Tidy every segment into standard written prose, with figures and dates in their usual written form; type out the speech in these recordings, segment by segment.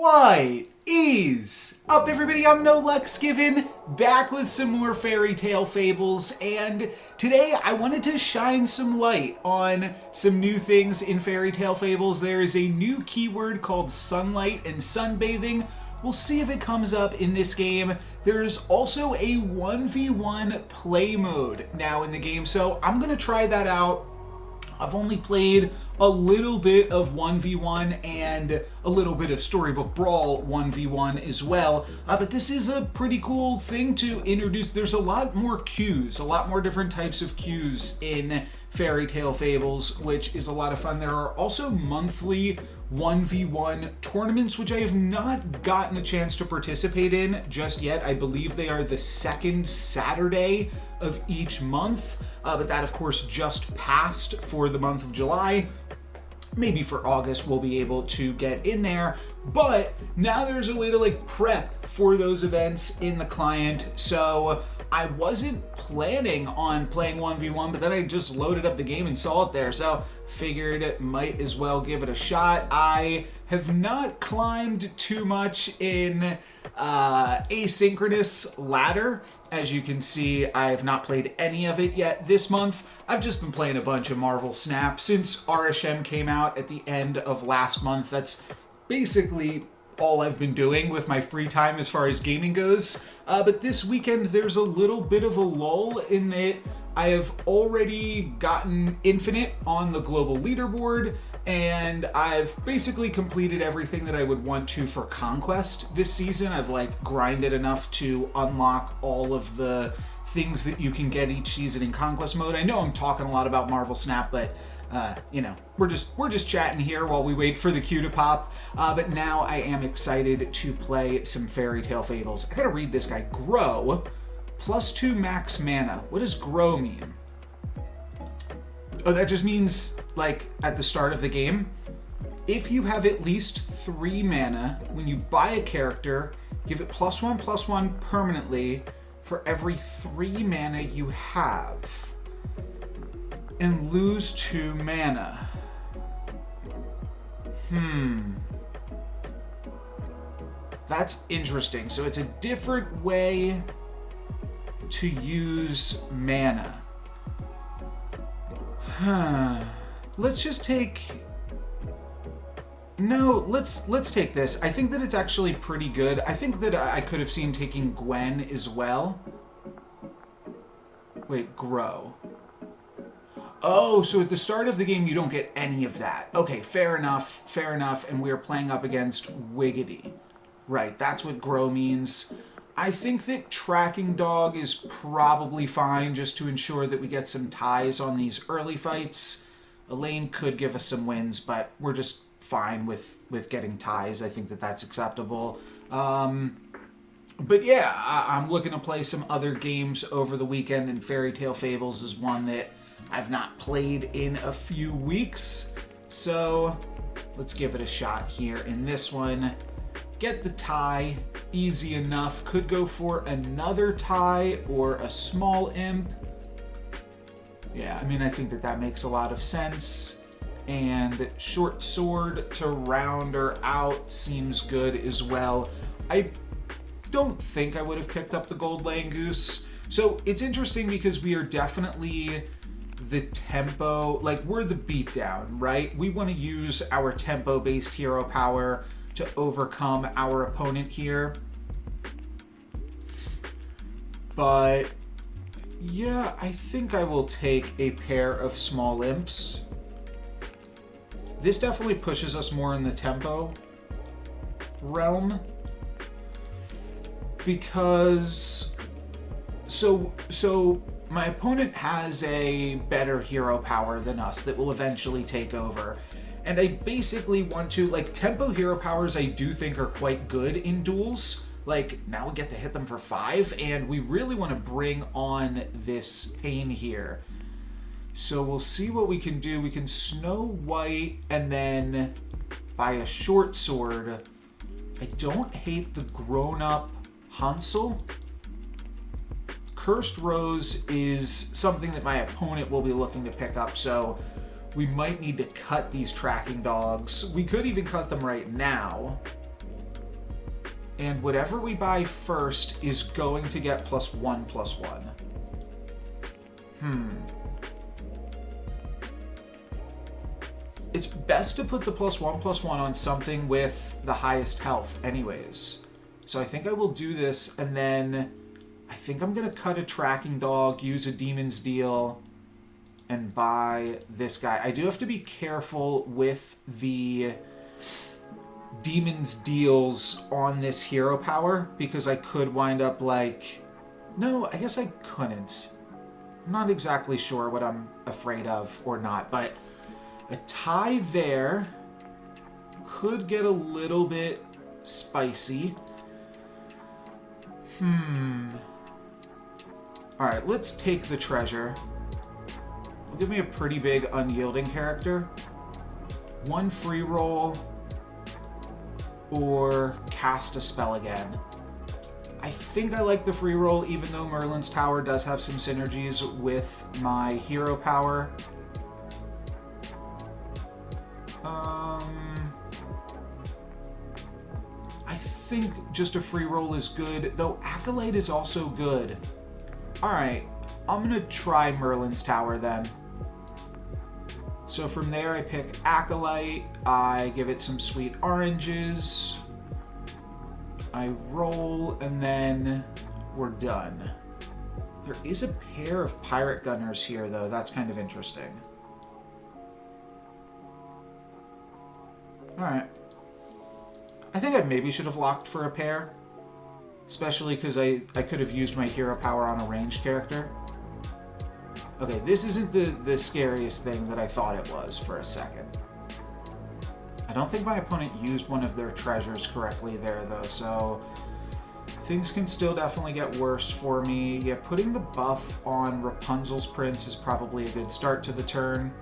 What is up, everybody? I'm NoLucksGiven, back with some more Fairy Tale Fables, and today I wanted to shine some light on some new things in Fairy Tale Fables. There is a new keyword called sunlight and sunbathing. We'll see if it comes up in this game. There's also a 1v1 play mode now in the game, so I'm going to try that out. I've only played a little bit of 1v1 and a little bit of Storybook Brawl 1v1 as well, but this is a pretty cool thing to introduce. There's a lot more queues, a lot more different types of queues in Fairy Tale Fables, which is a lot of fun. There are also monthly 1v1 tournaments, which I have not gotten a chance to participate in just yet. I believe they are the second Saturday of each month, but that of course just passed for the month of July. Maybe for August we'll be able to get in there, but now there's a way to prep for those events in the client. So I wasn't planning on playing 1v1, but then I just loaded up the game and saw it there, so figured might as well give it a shot. I have not climbed too much in asynchronous ladder. As you can see, I have not played any of it yet this month. I've just been playing a bunch of Marvel Snap since RSM came out at the end of last month. That's basically all I've been doing with my free time as far as gaming goes. But this weekend there's a little bit of a lull in that I have already gotten Infinite on the global leaderboard, and I've basically completed everything that I would want to for Conquest this season. I've grinded enough to unlock all of the things that you can get each season in Conquest mode. I know I'm talking a lot about Marvel Snap, but we're just chatting here while we wait for the queue to pop. But now I am excited to play some Fairy Tale Fables. I gotta read this guy. Grow, +2 max mana. What does grow mean? Oh, that just means, at the start of the game, if you have at least 3 mana, when you buy a character, give it +1/+1 permanently for every 3 mana you have, and lose 2 mana. That's interesting. So it's a different way to use mana. Let's just take... No, let's take this. I think that it's actually pretty good. I think that I could have seen taking Gwen as well. Wait, grow. Oh, so at the start of the game you don't get any of that. Okay, fair enough, and we are playing up against Wiggity. Right, that's what grow means. I think that Tracking Dog is probably fine just to ensure that we get some ties on these early fights. Elaine could give us some wins, but we're just fine with getting ties. I think that that's acceptable. But yeah, I'm looking to play some other games over the weekend, and Fairy Tale Fables is one that I've not played in a few weeks. So let's give it a shot here in this one. Get the tie, easy enough. Could go for another tie or a small imp. Yeah, I mean, I think that makes a lot of sense. And short sword to round her out seems good as well. I don't think I would have picked up the gold laying goose. So it's interesting because we are definitely the tempo, we're the beatdown, right? We want to use our tempo-based hero power to overcome our opponent here. But yeah, I think I will take a pair of small imps. This definitely pushes us more in the tempo realm, because so my opponent has a better hero power than us that will eventually take over. And I basically want to, tempo hero powers I do think are quite good in duels. Now we get to hit them for 5, and we really want to bring on this Pain here. So we'll see what we can do. We can Snow White and then buy a short sword. I don't hate the grown-up Hansel. Cursed Rose is something that my opponent will be looking to pick up, so we might need to cut these tracking dogs. We could even cut them right now. And whatever we buy first is going to get +1/+1. It's best to put the +1/+1 on something with the highest health anyways. So I think I will do this, and then I think I'm going to cut a tracking dog, use a demon's deal, and buy this guy. I do have to be careful with the demon's deals on this hero power, because I could wind up like... No, I guess I couldn't. I'm not exactly sure what I'm afraid of or not, but a tie there could get a little bit spicy. Alright, let's take the treasure. It'll give me a pretty big unyielding character. One free roll, or cast a spell again. I think I like the free roll, even though Merlin's Tower does have some synergies with my hero power. I think just a free roll is good, though Acolyte is also good. Alright, I'm gonna try Merlin's Tower then. So from there I pick Acolyte, I give it some sweet oranges, I roll, and then we're done. There is a pair of pirate gunners here though, that's kind of interesting. Alright. I think I maybe should have locked for a pair. Especially because I could have used my hero power on a ranged character. Okay, this isn't the scariest thing that I thought it was for a second. I don't think my opponent used one of their treasures correctly there, though, so things can still definitely get worse for me. Yeah, putting the buff on Rapunzel's Prince is probably a good start to the turn.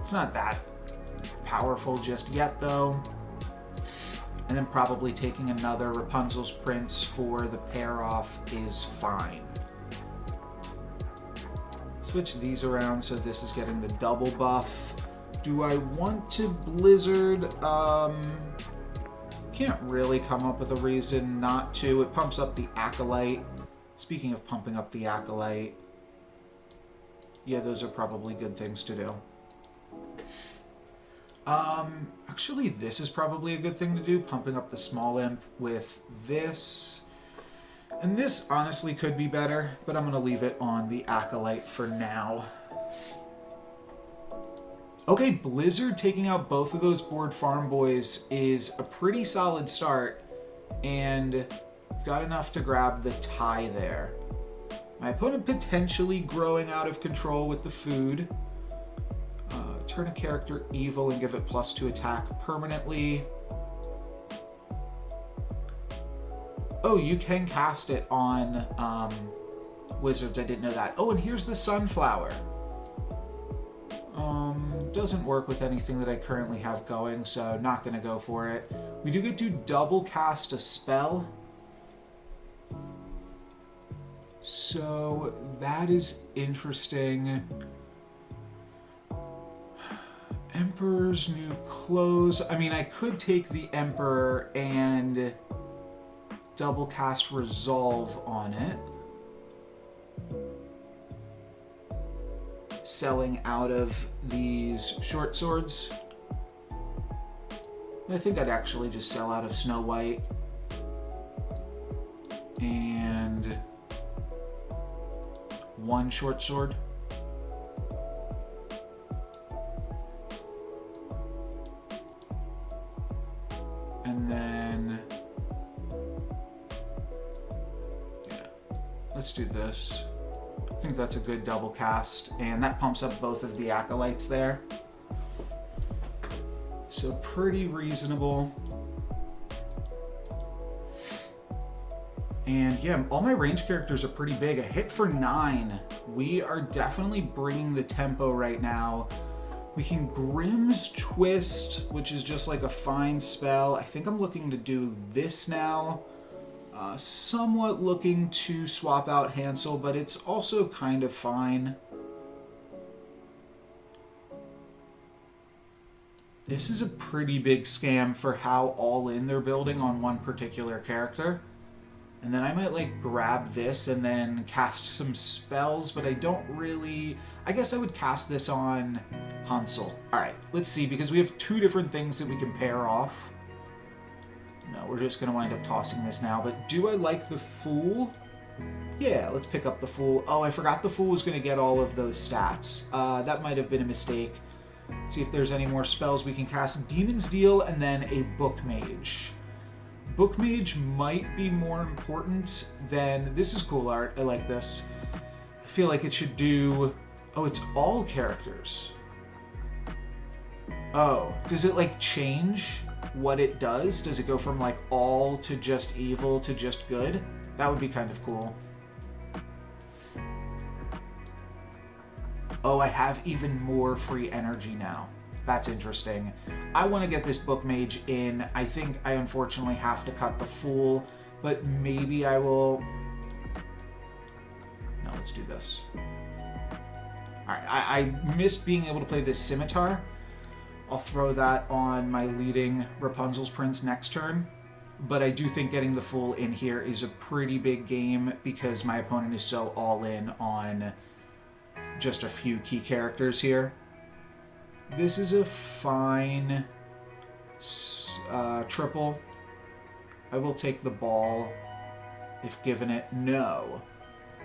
It's not that powerful just yet, though. And then probably taking another Rapunzel's Prince for the pair off is fine. Switch these around so this is getting the double buff. Do I want to Blizzard? Can't really come up with a reason not to. It pumps up the Acolyte. Speaking of pumping up the Acolyte, yeah, those are probably good things to do. Actually, this is probably a good thing to do, pumping up the small imp with this. And this honestly could be better, but I'm going to leave it on the Acolyte for now. Okay, Blizzard taking out both of those board farm boys is a pretty solid start, and got enough to grab the tie there. My opponent potentially growing out of control with the food. Turn a character evil and give it +2 attack permanently. Oh, you can cast it on wizards. I didn't know that. Oh, and here's the sunflower. Doesn't work with anything that I currently have going, so not going to go for it. We do get to double cast a spell. So that is interesting. Emperor's New Clothes. I mean, I could take the Emperor and double cast Resolve on it. Selling out of these short swords. I think I'd actually just sell out of Snow White. And one short sword. And then, yeah, let's do this. I think that's a good double cast, and that pumps up both of the Acolytes there. So pretty reasonable. And yeah, all my range characters are pretty big. A hit for 9. We are definitely bringing the tempo right now. We can Grimm's Twist, which is just like a fine spell. I think I'm looking to do this now. Somewhat looking to swap out Hansel, but it's also kind of fine. This is a pretty big scam for how all in they're building on one particular character. And then I might like grab this and then cast some spells, but I don't really... I guess I would cast this on Hansel. Alright, let's see, because we have two different things that we can pair off. No, we're just going to wind up tossing this now, but do I like the Fool? Yeah, let's pick up the Fool. Oh, I forgot the Fool was going to get all of those stats. That might have been a mistake. Let's see if there's any more spells we can cast. Demon's Deal and then a Book Mage. Book Mage might be more important than... This is cool art. I like this. I feel like it should do... Oh, it's all characters. Oh, does it like change what it does? Does it go from like all to just evil to just good? That would be kind of cool. Oh, I have even more free energy now. That's interesting. I want to get this Book Mage in. I think I unfortunately have to cut the Fool, but maybe I will... No, let's do this. Alright, I missed being able to play this Scimitar. I'll throw that on my leading Rapunzel's Prince next turn. But I do think getting the Fool in here is a pretty big game because my opponent is so all in on just a few key characters here. This is a fine triple. I will take the ball if given it. No.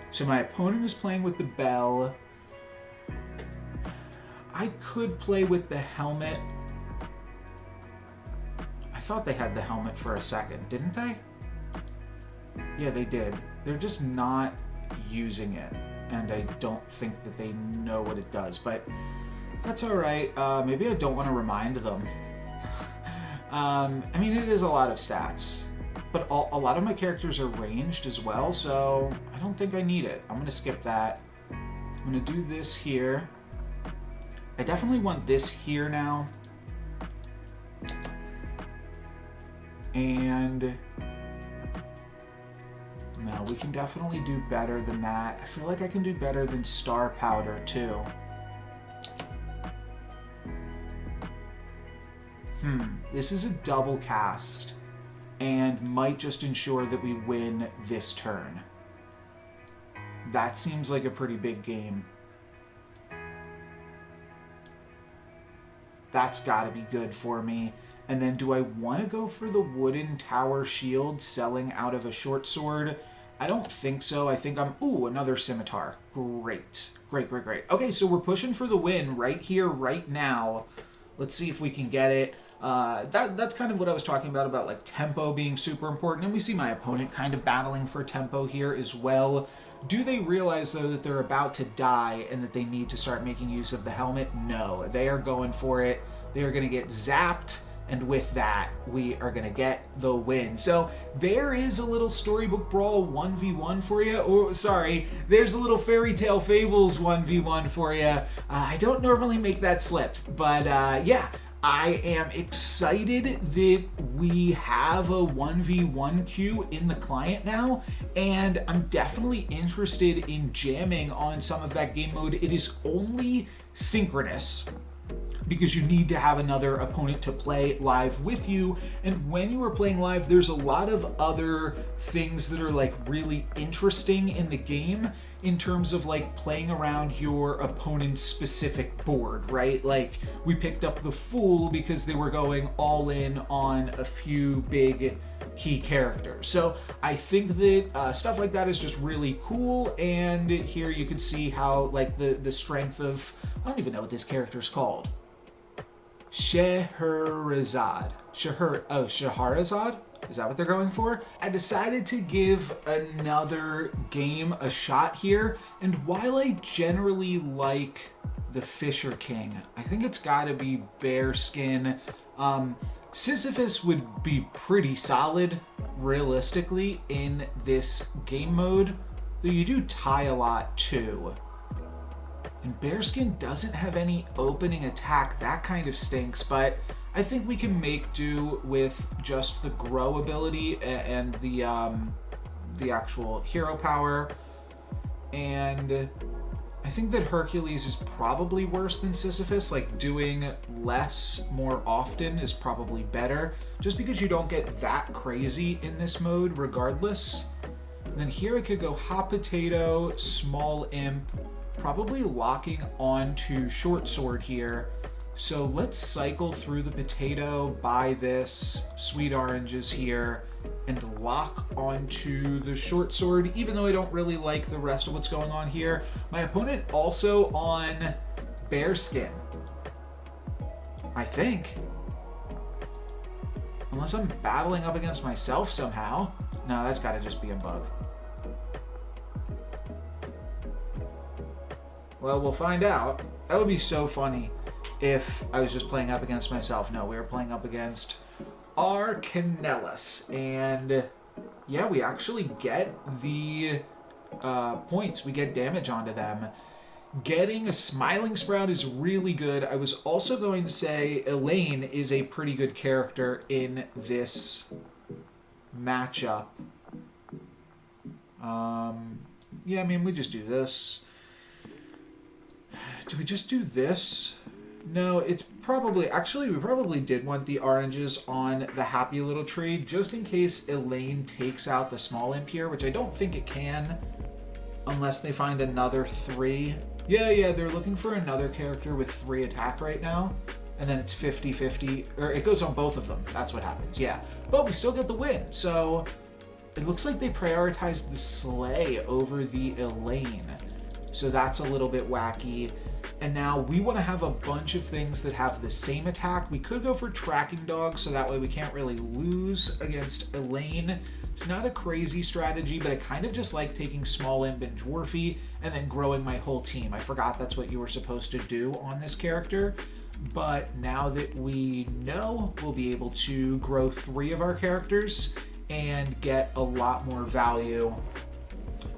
So my opponent is playing with the bell. I could play with the helmet. I thought they had the helmet for a second, didn't they? Yeah, they did. They're just not using it, and I don't think that they know what it does, but that's all right. Maybe I don't want to remind them. I mean, it is a lot of stats, but a lot of my characters are ranged as well, so I don't think I need it. I'm going to skip that. I'm going to do this here. I definitely want this here now. And no, we can definitely do better than that. I feel like I can do better than Star Powder too. This is a double cast and might just ensure that we win this turn. That seems like a pretty big game. That's got to be good for me. And then do I want to go for the wooden tower shield selling out of a short sword? I don't think so. I think I'm... Ooh, another scimitar. Great. Great, great, great. Okay, so we're pushing for the win right here, right now. Let's see if we can get it. That's kind of what I was talking about like tempo being super important. And we see my opponent kind of battling for tempo here as well. Do they realize, though, that they're about to die and that they need to start making use of the helmet? No. They are going for it. They are going to get zapped. And with that, we are going to get the win. So there is a little Storybook Brawl 1v1 for you. Or, sorry, there's a little Fairy Tale Fables 1v1 for you. I don't normally make that slip. But, yeah, I am excited that we have a 1v1 queue in the client now. And I'm definitely interested in jamming on some of that game mode. It is only synchronous, because you need to have another opponent to play live with you. And when you are playing live, there's a lot of other things that are like really interesting in the game in terms of like playing around your opponent's specific board, right? Like we picked up the Fool because they were going all in on a few big key characters. So I think that stuff like that is just really cool. And here you can see how like the strength of, I don't even know what this character is called. Scheherazade. Scheherazade? Is that what they're going for? I decided to give another game a shot here, and while I generally like the Fisher King, I think it's gotta be Bearskin. Sisyphus would be pretty solid, realistically, in this game mode, though you do tie a lot too. And Bearskin doesn't have any opening attack. That kind of stinks, but I think we can make do with just the grow ability and the actual hero power. And I think that Hercules is probably worse than Sisyphus. Like, doing less more often is probably better, just because you don't get that crazy in this mode regardless. And then here I could go hot potato, small imp, probably locking onto short sword here. So let's cycle through the potato, buy this, sweet oranges here, and lock onto the short sword, even though I don't really like the rest of what's going on here. My opponent also on bearskin, I think. Unless I'm battling up against myself somehow. No, that's gotta just be a bug. Well, we'll find out. That would be so funny if I was just playing up against myself. No, we were playing up against our Canellus. And yeah, we actually get the points. We get damage onto them. Getting a Smiling Sprout is really good. I was also going to say Elaine is a pretty good character in this matchup. Yeah, I mean, we just do this. Do we just do this? No, it's probably... Actually, we probably did want the oranges on the happy little tree, just in case Elaine takes out the small imp here, which I don't think it can, unless they find another 3. Yeah, they're looking for another character with 3 attack right now, and then it's 50-50, or it goes on both of them. That's what happens, yeah. But we still get the win, so it looks like they prioritized the Slay over the Elaine, so that's a little bit wacky. And now we want to have a bunch of things that have the same attack. We could go for Tracking Dog, so that way we can't really lose against Elaine. It's not a crazy strategy, but I kind of just like taking Small Imp and Dwarfy and then growing my whole team. I forgot that's what you were supposed to do on this character, but now that we know, we'll be able to grow 3 of our characters and get a lot more value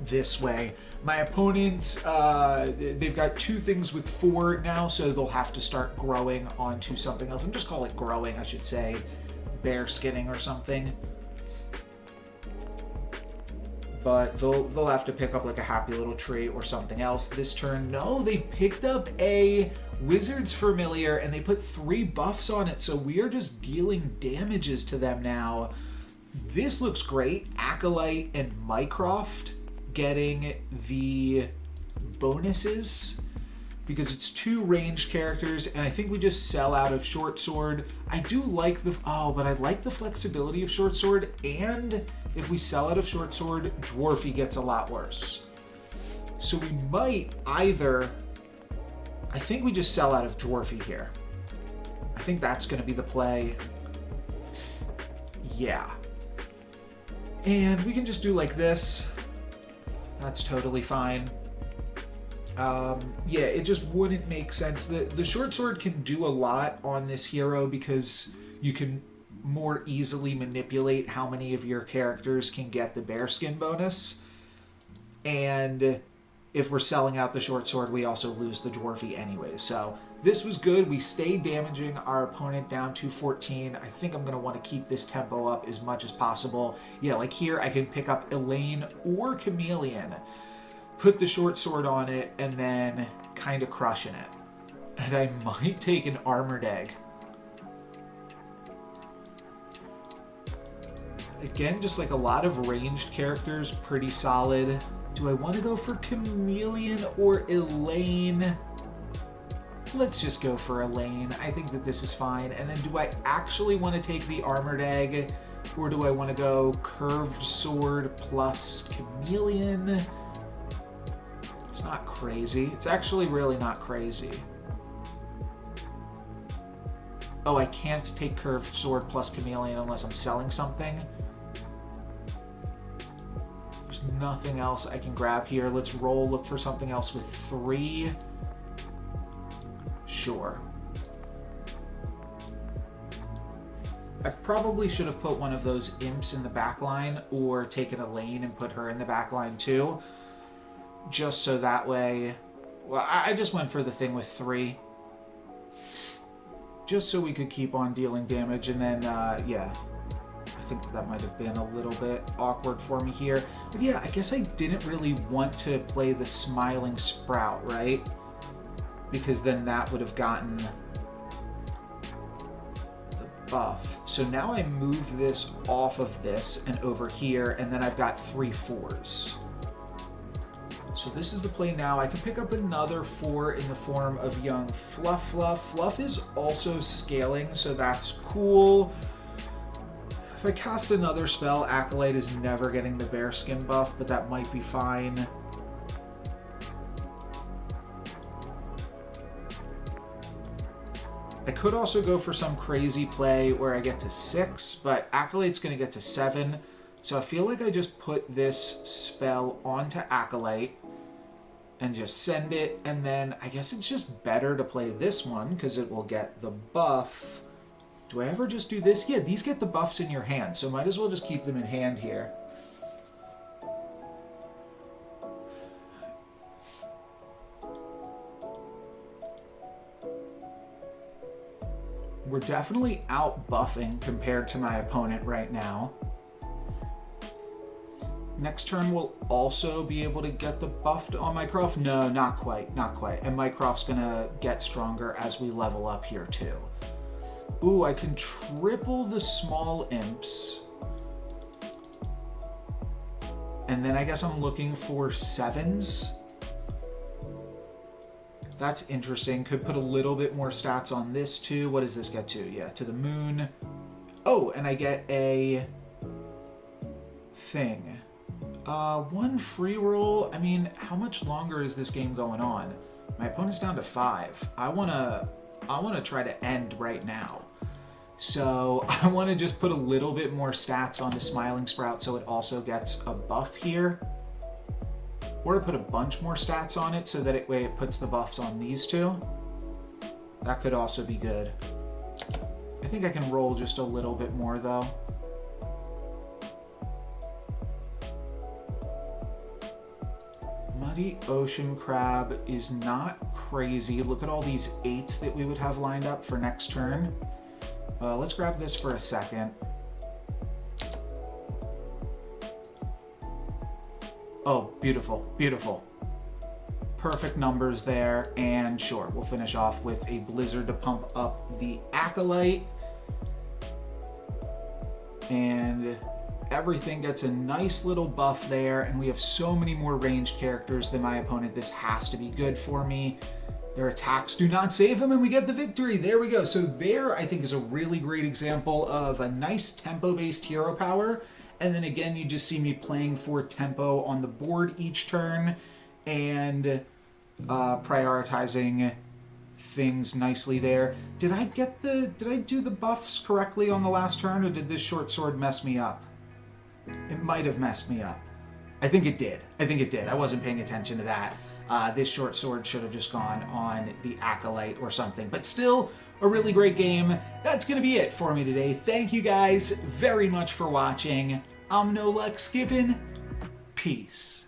this way. My opponent, they've got 2 things with 4 now, so they'll have to start growing onto something else. I'm just call it growing, I should say. Bear skinning or something. But they'll have to pick up like a happy little tree or something else this turn. No, they picked up a Wizard's Familiar and they put 3 buffs on it, so we are just dealing damages to them now. This looks great. Acolyte and Mycroft getting the bonuses because it's 2 ranged characters, and I think we just sell out of Short Sword. I do like the but I like the flexibility of Short Sword, and if we sell out of Short Sword, Dwarfy gets a lot worse. So we might either, I think we just sell out of Dwarfy here. I think that's going to be the play. Yeah. And we can just do like this. That's totally fine. Yeah, it just wouldn't make sense. The short sword can do a lot on this hero because you can more easily manipulate how many of your characters can get the bearskin bonus. And if we're selling out the short sword, we also lose the dwarfy anyway. So this was good. We stayed damaging our opponent down to 14. I think I'm going to want to keep this tempo up as much as possible. Yeah, like here I can pick up Elaine or Chameleon, put the short sword on it, and then kind of crushing it. And I might take an Armored Egg. Again, just like a lot of ranged characters, pretty solid. Do I want to go for Chameleon or Elaine? Let's just go for Elaine. I think that this is fine. And then do I actually want to take the Armored Egg? Or do I want to go Curved Sword plus Chameleon? It's not crazy. It's actually really not crazy. Oh, I can't take Curved Sword plus Chameleon unless I'm selling something. There's nothing else I can grab here. Let's roll, look for something else with 3. Sure. I probably should have put one of those imps in the back line or taken Elaine and put her in the back line too. Just so that way... Well, I just went for the thing with 3. Just so we could keep on dealing damage, and then, yeah. I think that might have been a little bit awkward for me here. But yeah, I guess I didn't really want to play the Smiling Sprout, right? Because then that would have gotten the buff. So now I move this off of this and over here, and then I've got 3 4s. So this is the play now. I can pick up another 4 in the form of young Fluff Fluff. Fluff is also scaling, so that's cool. If I cast another spell, Acolyte is never getting the bearskin buff, but that might be fine. I could also go for some crazy play where I get to 6, but Acolyte's going to get to 7. So I feel like I just put this spell onto Acolyte and just send it, and then I guess it's just better to play this one because it will get the buff. Do I ever just do this? Yeah, these get the buffs in your hand, so might as well just keep them in hand here. We're definitely out buffing compared to my opponent right now. Next turn we'll also be able to get the buff on Mycroft. No, not quite, not quite. And Mycroft's gonna get stronger as we level up here too. Ooh, I can triple the small imps. And then I guess I'm looking for 7s. That's interesting. Could put a little bit more stats on this too. What does this get to? Yeah, to the moon. Oh, and I get a thing. 1 free roll. I mean, how much longer is this game going on? My opponent's down to 5. I wanna try to end right now. So I want to just put a little bit more stats onto Smiling Sprout so it also gets a buff here. Or to put a bunch more stats on it so that it puts the buffs on these two. That could also be good. I think I can roll just a little bit more though. Muddy Ocean Crab is not crazy. Look at all these 8s that we would have lined up for next turn. Let's grab this for a second. Oh, beautiful, beautiful. Perfect numbers there, and sure, we'll finish off with a Blizzard to pump up the Acolyte. And everything gets a nice little buff there, and we have so many more ranged characters than my opponent. This has to be good for me. Their attacks do not save him, and we get the victory. There we go. So there, I think, is a really great example of a nice tempo-based hero power. And then again, you just see me playing for tempo on the board each turn and prioritizing things nicely there. Did I do the buffs correctly on the last turn, or did this short sword mess me up? It might have messed me up. I think it did. I wasn't paying attention to that. This short sword should have just gone on the Acolyte or something. But still, a really great game. That's going to be it for me today. Thank you guys very much for watching. I'm NoLucksGiven. Peace.